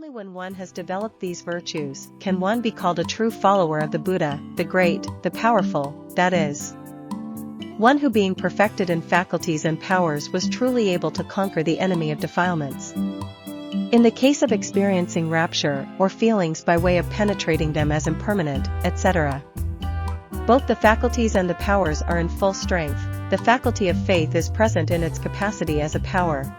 Only when one has developed these virtues can one be called a true follower of the Buddha, the great, the powerful, that is, one who being perfected in faculties and powers was truly able to conquer the enemy of defilements. In the case of experiencing rapture or feelings by way of penetrating them as impermanent, etc., both the faculties and the powers are in full strength. The faculty of faith is present in its capacity as a power.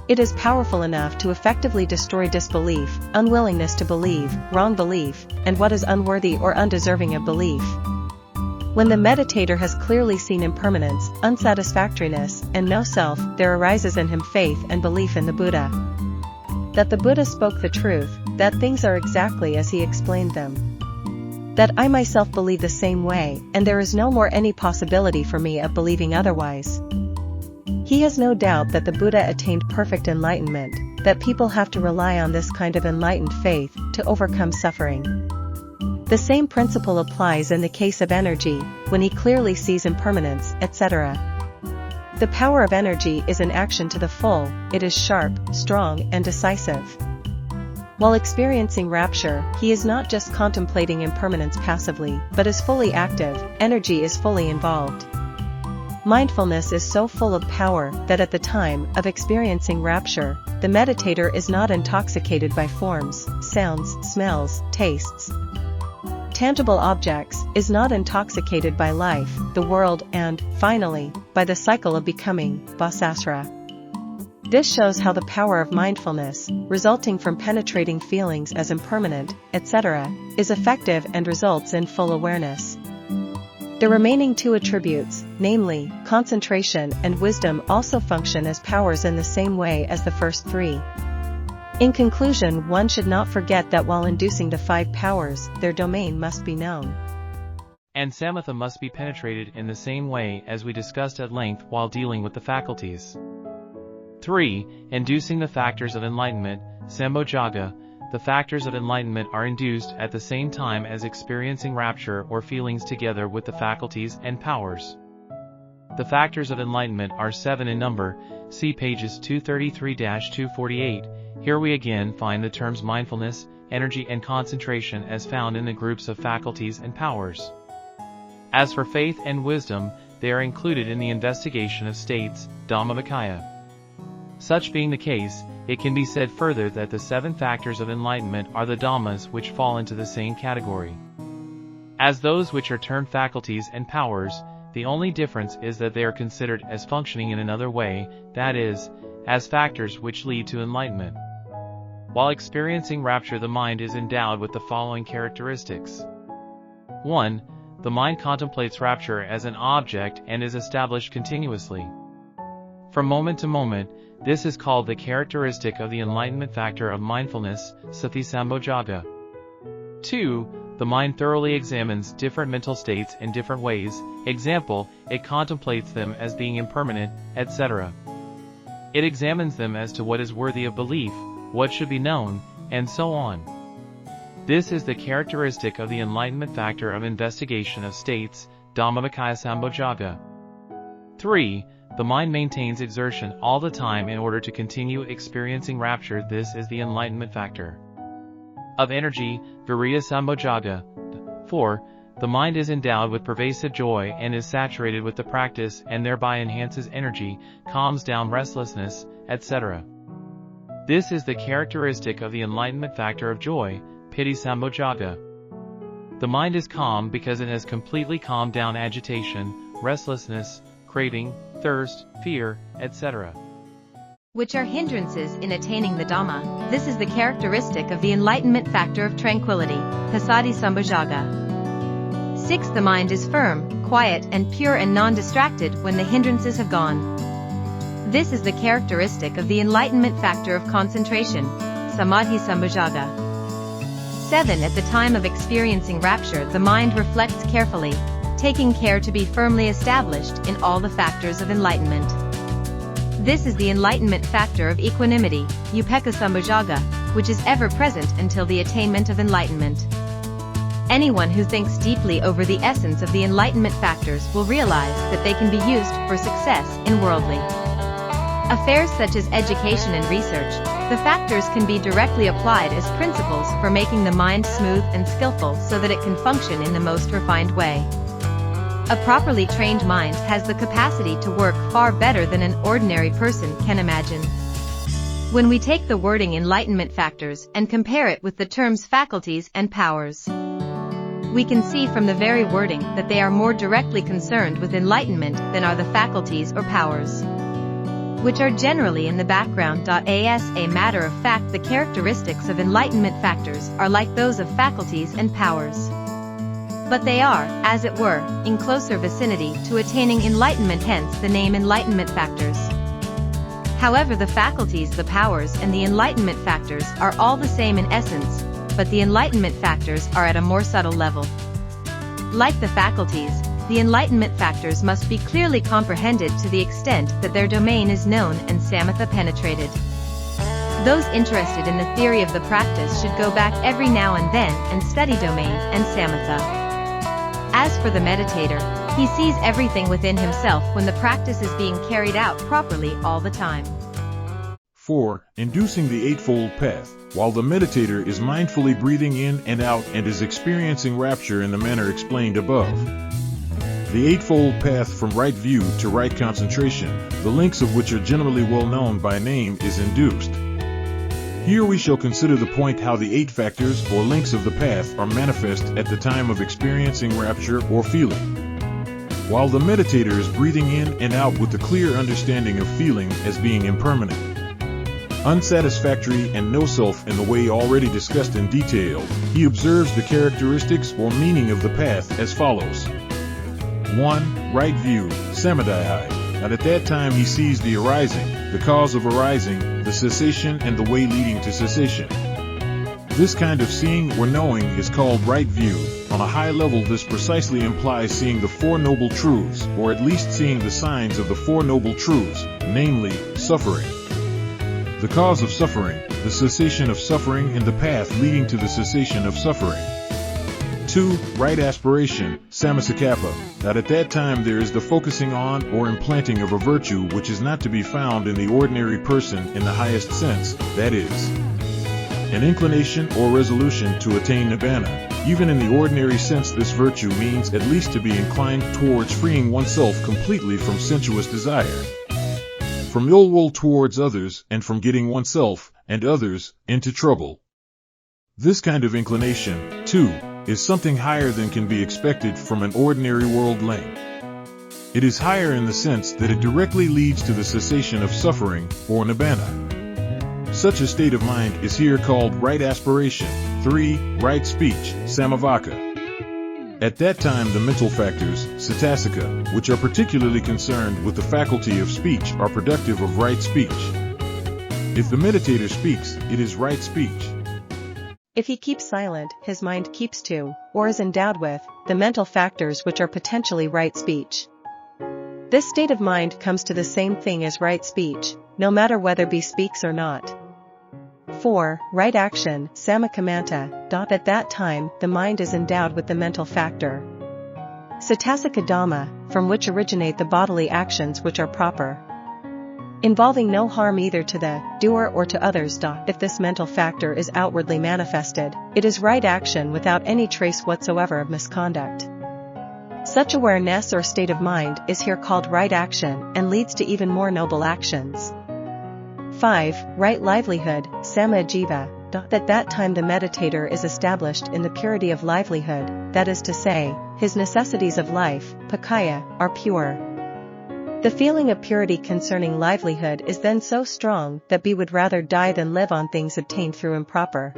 It is powerful enough to effectively destroy disbelief, unwillingness to believe, wrong belief, and what is unworthy or undeserving of belief. When the meditator has clearly seen impermanence, unsatisfactoriness, and no self, there arises in him faith and belief in the Buddha. That the Buddha spoke the truth, that things are exactly as he explained them. That I myself believe the same way, and there is no more any possibility for me of believing otherwise. He has no doubt that the Buddha attained perfect enlightenment, that people have to rely on this kind of enlightened faith to overcome suffering. The same principle applies in the case of energy, when he clearly sees impermanence, etc. The power of energy is in action to the full, it is sharp, strong, and decisive. While experiencing rapture, he is not just contemplating impermanence passively, but is fully active, energy is fully involved. Mindfulness is so full of power that at the time of experiencing rapture, the meditator is not intoxicated by forms, sounds, smells, tastes, tangible objects, is not intoxicated by life, the world, and, finally, by the cycle of becoming, Vasasra. This shows how the power of mindfulness, resulting from penetrating feelings as impermanent, etc., is effective and results in full awareness. The remaining two attributes, namely, concentration and wisdom, also function as powers in the same way as the first three. In conclusion, one should not forget that while inducing the five powers, their domain must be known. And samatha must be penetrated in the same way as we discussed at length while dealing with the faculties. 3. Inducing the factors of enlightenment, sambojjhāga. The factors of enlightenment are induced at the same time as experiencing rapture or feelings together with the faculties and powers. The factors of enlightenment are 7 in number, see pages 233-248. Here we again find the terms mindfulness, energy and concentration as found in the groups of faculties and powers. As for faith and wisdom, they are included in the investigation of states, Dhammavichaya. Such being the case, it can be said further that the 7 factors of enlightenment are the Dhammas which fall into the same category. As those which are termed faculties and powers, the only difference is that they are considered as functioning in another way, that is, as factors which lead to enlightenment. While experiencing rapture, the mind is endowed with the following characteristics. 1. The mind contemplates rapture as an object and is established continuously. From moment to moment, this is called the characteristic of the enlightenment factor of mindfulness, sati sambojjhāga. 2. The mind thoroughly examines different mental states in different ways, example, it contemplates them as being impermanent, etc. It examines them as to what is worthy of belief, what should be known, and so on. This is the characteristic of the enlightenment factor of investigation of states, Dhammavichaya sambojjhāga. 3. The mind maintains exertion all the time in order to continue experiencing rapture. This is the enlightenment factor of energy, viriya sambojjhāga. 4. The mind is endowed with pervasive joy and is saturated with the practice and thereby enhances energy, calms down restlessness, etc. This is the characteristic of the enlightenment factor of joy, piti sambojjhāga. The mind is calm because it has completely calmed down agitation, restlessness, craving, thirst, fear, etc. which are hindrances in attaining the Dhamma. This is the characteristic of the enlightenment factor of tranquility, passaddhi sambojjhāga. 6. The mind is firm, quiet and pure and non-distracted when the hindrances have gone. This is the characteristic of the enlightenment factor of concentration, samadhi sambojjhāga. 7. At the time of experiencing rapture, the mind reflects carefully, taking care to be firmly established in all the factors of enlightenment. This is the enlightenment factor of equanimity, upekkha sambojjhāga, which is ever present until the attainment of enlightenment. Anyone who thinks deeply over the essence of the enlightenment factors will realize that they can be used for success in worldly affairs such as education and research, The factors can be directly applied as principles for making the mind smooth and skillful so that it can function in the most refined way. A properly trained mind has the capacity to work far better than an ordinary person can imagine. When we take the wording enlightenment factors and compare it with the terms faculties and powers, we can see from the very wording that they are more directly concerned with enlightenment than are the faculties or powers, which are generally in the background. As a matter of fact, the characteristics of enlightenment factors are like those of faculties and powers, but they are, as it were, in closer vicinity to attaining enlightenment, hence the name enlightenment factors. However, the faculties, the powers, and the enlightenment factors are all the same in essence, but the enlightenment factors are at a more subtle level. Like the faculties, the enlightenment factors must be clearly comprehended to the extent that their domain is known and samatha penetrated. Those interested in the theory of the practice should go back every now and then and study domain and samatha. As for the meditator, he sees everything within himself when the practice is being carried out properly all the time. 4. Inducing the Eightfold Path. While the meditator is mindfully breathing in and out and is experiencing rapture in the manner explained above, the Eightfold Path from right view to right concentration, the links of which are generally well known by name, is induced. Here we shall consider the point how the 8 factors or links of the path are manifest at the time of experiencing rapture or feeling. While the meditator is breathing in and out with the clear understanding of feeling as being impermanent, unsatisfactory, and no self in the way already discussed in detail, he observes the characteristics or meaning of the path as follows. 1. Right view, samadhi. And at that time he sees the arising, the cause of arising, the cessation, and the way leading to cessation. This kind of seeing or knowing is called right view. On a high level, this precisely implies seeing the Four Noble Truths, or at least seeing the signs of the Four Noble Truths, namely, suffering, the cause of suffering, the cessation of suffering, and the path leading to the cessation of suffering. 2. Right aspiration, samasakappa. That at that time there is the focusing on or implanting of a virtue which is not to be found in the ordinary person in the highest sense, that is, an inclination or resolution to attain nibbana. Even in the ordinary sense, this virtue means at least to be inclined towards freeing oneself completely from sensuous desire, from ill will towards others, and from getting oneself and others into trouble. This kind of inclination, too, is something higher than can be expected from an ordinary worldling. It is higher in the sense that it directly leads to the cessation of suffering, or nibbana. Such a state of mind is here called right aspiration. 3. Right speech, samavaka. At that time the mental factors, cetasika, which are particularly concerned with the faculty of speech, are productive of right speech. If the meditator speaks, it is right speech. If he keeps silent, his mind keeps to, or is endowed with, the mental factors which are potentially right speech. This state of mind comes to the same thing as right speech, no matter whether he speaks or not. 4. Right action, samakamanta. At that time, the mind is endowed with the mental factor cetasika dhamma, from which originate the bodily actions which are proper, involving no harm either to the doer or to others. If this mental factor is outwardly manifested, it is right action without any trace whatsoever of misconduct. Such awareness or state of mind is here called right action and leads to even more noble actions. 5. Right livelihood, samajiva. At that time the meditator is established in the purity of livelihood, that is to say, his necessities of life, pakaya, are pure. The feeling of purity concerning livelihood is then so strong that he would rather die than live on things obtained through improper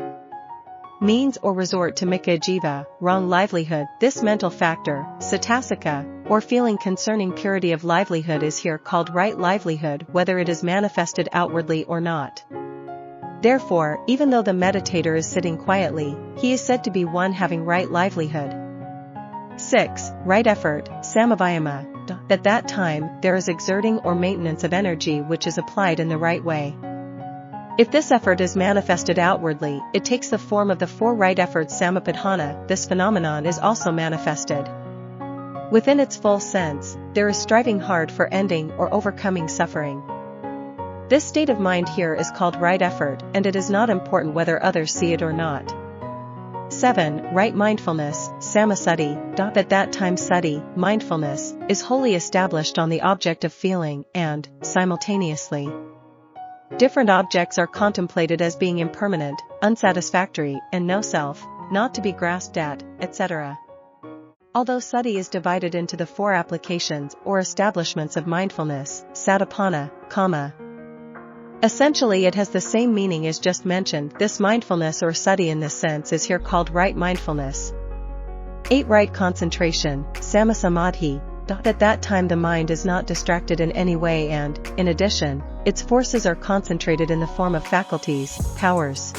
means or resort to mika jiva, wrong livelihood. This mental factor, cetasika, or feeling concerning purity of livelihood is here called right livelihood whether it is manifested outwardly or not. Therefore, even though the meditator is sitting quietly, he is said to be one having right livelihood. 6. Right effort, samavayama. At that time, there is exerting or maintenance of energy which is applied in the right way. If this effort is manifested outwardly, it takes the form of the 4 right efforts samapadhana. This phenomenon is also manifested within its full sense. There is striving hard for ending or overcoming suffering. This state of mind here is called right effort, and it is not important whether others see it or not. 7. Right mindfulness, samasati. At that time sati, mindfulness, is wholly established on the object of feeling and, simultaneously, different objects are contemplated as being impermanent, unsatisfactory, and no self, not to be grasped at, etc. Although sati is divided into the 4 applications or establishments of mindfulness, satipana, kama. Essentially it has the same meaning as just mentioned. This mindfulness or sati in this sense is here called right mindfulness. 8. Right concentration, samasamadhi. At that time the mind is not distracted in any way and, in addition, its forces are concentrated in the form of faculties, powers.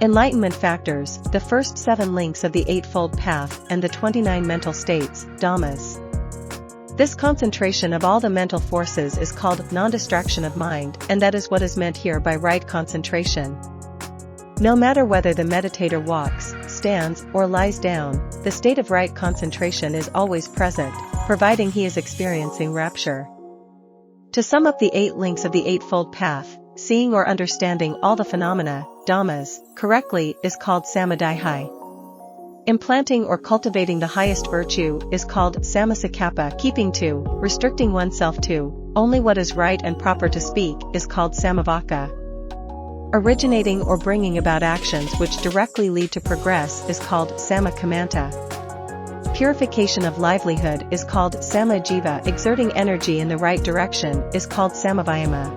Enlightenment factors, the first 7 links of the Eightfold Path and the 29 mental states, Dhammas. This concentration of all the mental forces is called non-distraction of mind, and that is what is meant here by right concentration. No matter whether the meditator walks, stands, or lies down, the state of right concentration is always present, providing he is experiencing rapture. To sum up the 8 links of the Eightfold Path, seeing or understanding all the phenomena, Dhammas, correctly is called samadhi. Implanting or cultivating the highest virtue is called samasakappa. Keeping to, restricting oneself to, only what is right and proper to speak is called samavaka. Originating or bringing about actions which directly lead to progress is called samakamanta. Purification of livelihood is called samajiva. Exerting energy in the right direction is called samavayama.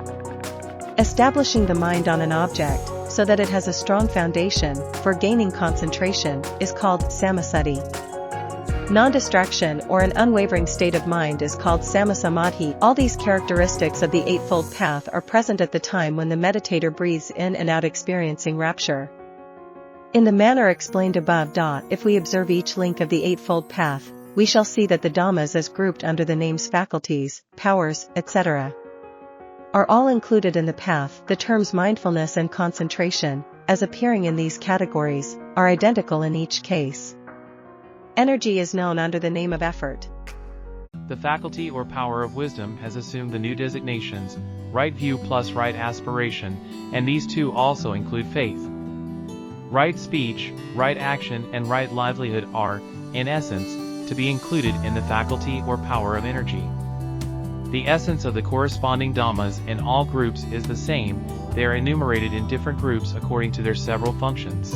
Establishing the mind on an object, so that it has a strong foundation, for gaining concentration, is called samasati. Non-distraction or an unwavering state of mind is called samasamadhi. All these characteristics of the Eightfold Path are present at the time when the meditator breathes in and out experiencing rapture. In the manner explained above. If we observe each link of the Eightfold Path, we shall see that the Dhammas as grouped under the names faculties, powers, etc. are all included in the path. The terms mindfulness and concentration, as appearing in these categories, are identical in each case. Energy is known under the name of effort. The faculty or power of wisdom has assumed the new designations, right view plus right aspiration, and these two also include faith. Right speech, right action, and right livelihood are, in essence, to be included in the faculty or power of energy. The essence of the corresponding Dhammas in all groups is the same. They are enumerated in different groups according to their several functions.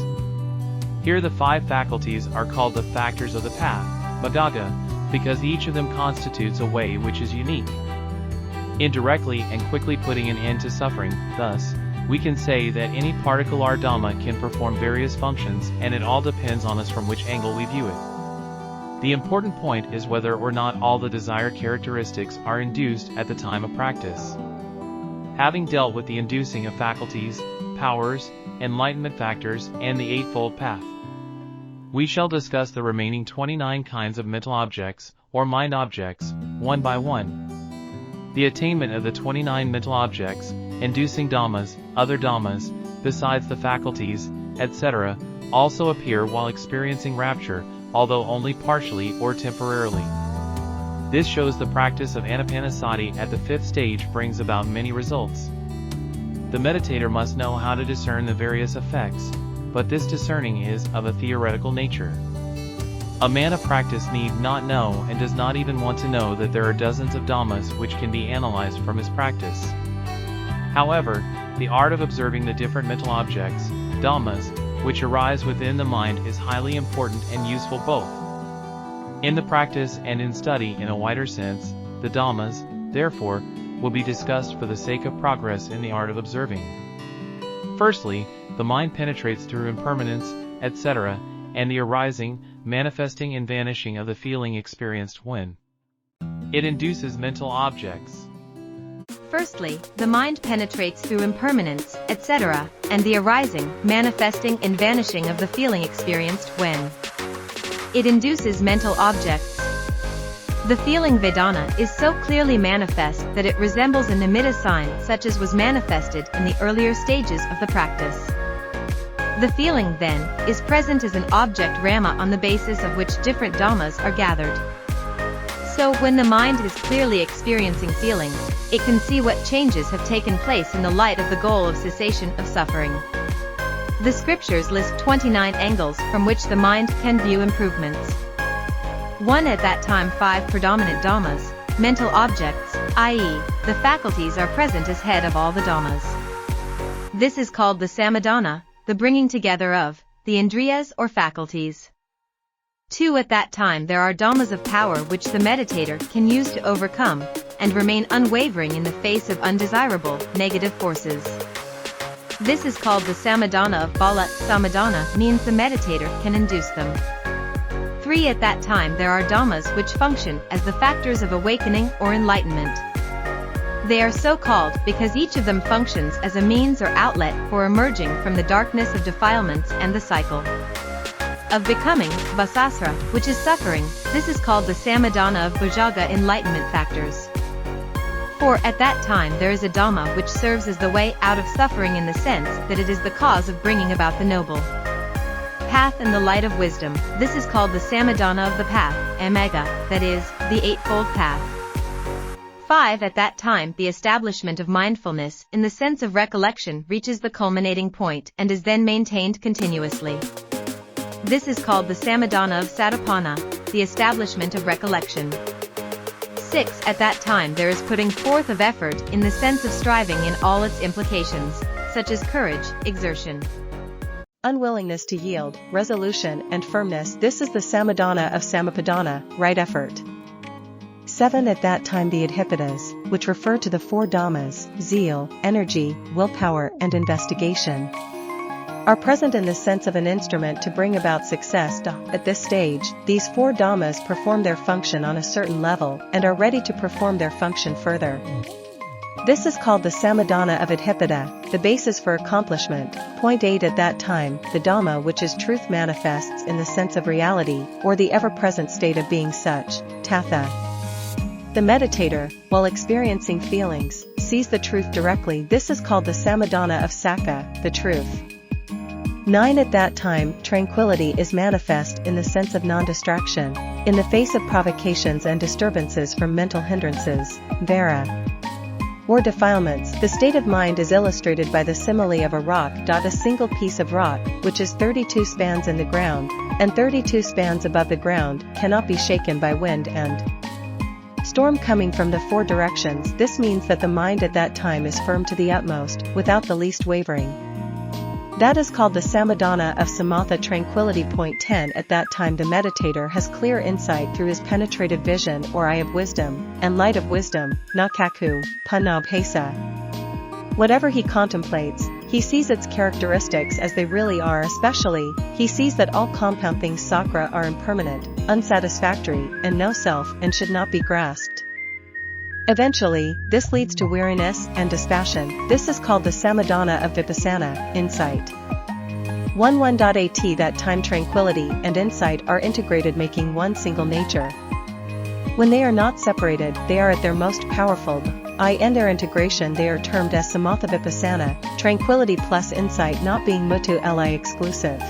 Here the 5 faculties are called the factors of the path, Magga, because each of them constitutes a way which is unique. Indirectly and quickly putting an end to suffering, thus, we can say that any particle or Dhamma can perform various functions, and it all depends on us from which angle we view it. The important point is whether or not all the desired characteristics are induced at the time of practice. Having dealt with the inducing of faculties, powers, enlightenment factors, and the Eightfold Path, we shall discuss the remaining 29 kinds of mental objects, or mind objects, one by one. The attainment of the 29 mental objects, inducing Dhammas, other Dhammas, besides the faculties, etc., also appear while experiencing rapture, although only partially or temporarily. This shows the practice of anapanasati at the 5th stage brings about many results. The meditator must know how to discern the various effects, but this discerning is of a theoretical nature. A man of practice need not know and does not even want to know that there are dozens of Dhammas which can be analyzed from his practice. However, the art of observing the different mental objects, Dhammas, which arise within the mind is highly important and useful both in the practice and in study in a wider sense. The Dhammas, therefore, will be discussed for the sake of progress in the art of observing. Firstly, the mind penetrates through impermanence, etc., and the arising, manifesting and vanishing of the feeling experienced when it induces mental objects. Firstly, the mind penetrates through impermanence, etc., and the arising, manifesting and vanishing of the feeling experienced when it induces mental objects. The feeling Vedana is so clearly manifest that it resembles a nimitta sign such as was manifested in the earlier stages of the practice. The feeling, then, is present as an object Rama on the basis of which different Dhammas are gathered. So, when the mind is clearly experiencing feelings, it can see what changes have taken place in the light of the goal of cessation of suffering. The scriptures list 29 angles from which the mind can view improvements. 1. At that time 5 predominant dhammas, mental objects, i.e., the faculties are present as head of all the dhammas. This is called the samadhana, the bringing together of the indriyas or faculties. 2. At that time there are dhammas of power which the meditator can use to overcome and remain unwavering in the face of undesirable, negative forces. This is called the samadhana of bala. Samadhana means the meditator can induce them. 3. At that time there are dhammas which function as the factors of awakening or enlightenment. They are so called because each of them functions as a means or outlet for emerging from the darkness of defilements and the cycle of becoming, vasasra, which is suffering. This is called the samadhana of bhujaga enlightenment factors. 4. At that time there is a dhamma which serves as the way out of suffering in the sense that it is the cause of bringing about the noble path and the light of wisdom. This is called the samadhana of the path, amega, that is, the eightfold path. 5. At that time the establishment of mindfulness in the sense of recollection reaches the culminating point and is then maintained continuously. This is called the samadhana of satipana, the establishment of recollection. 6. At that time there is putting forth of effort in the sense of striving in all its implications, such as courage, exertion, unwillingness to yield, resolution and firmness. This is the samadhana of samapadana, right effort. 7. At that time the adhipatas, which refer to the 4 dhammas, zeal, energy, willpower and investigation, are present in the sense of an instrument to bring about success. At this stage, these 4 dhammas perform their function on a certain level and are ready to perform their function further. This is called the samadhana of adhipata, the basis for accomplishment. Point 8. At that time, the Dhamma which is truth manifests in the sense of reality, or the ever-present state of being such, tatha. The meditator, while experiencing feelings, sees the truth directly. This is called the samadhana of sakka, the truth. 9. At that time, tranquility is manifest in the sense of non-distraction, in the face of provocations and disturbances from mental hindrances, vara, or defilements. The state of mind is illustrated by the simile of a rock. A single piece of rock, which is 32 spans in the ground, and 32 spans above the ground, cannot be shaken by wind and storm coming from the 4 directions. This means that the mind at that time is firm to the utmost, without the least wavering. That is called the samadhana of samatha, tranquility. Point 10. At that time the meditator has clear insight through his penetrative vision or eye of wisdom, and light of wisdom, nakaku, panabhasa. Whatever he contemplates, he sees its characteristics as they really are. Especially, he sees that all compound things sakra are impermanent, unsatisfactory, and no self, and should not be grasped. Eventually, this leads to weariness and dispassion. This is called the samadhana of vipassana, insight. 11. That time tranquility and insight are integrated, making one single nature. When they are not separated, they are at their most powerful. In their integration they are termed as samatha vipassana, tranquility plus insight not being mutu li exclusive.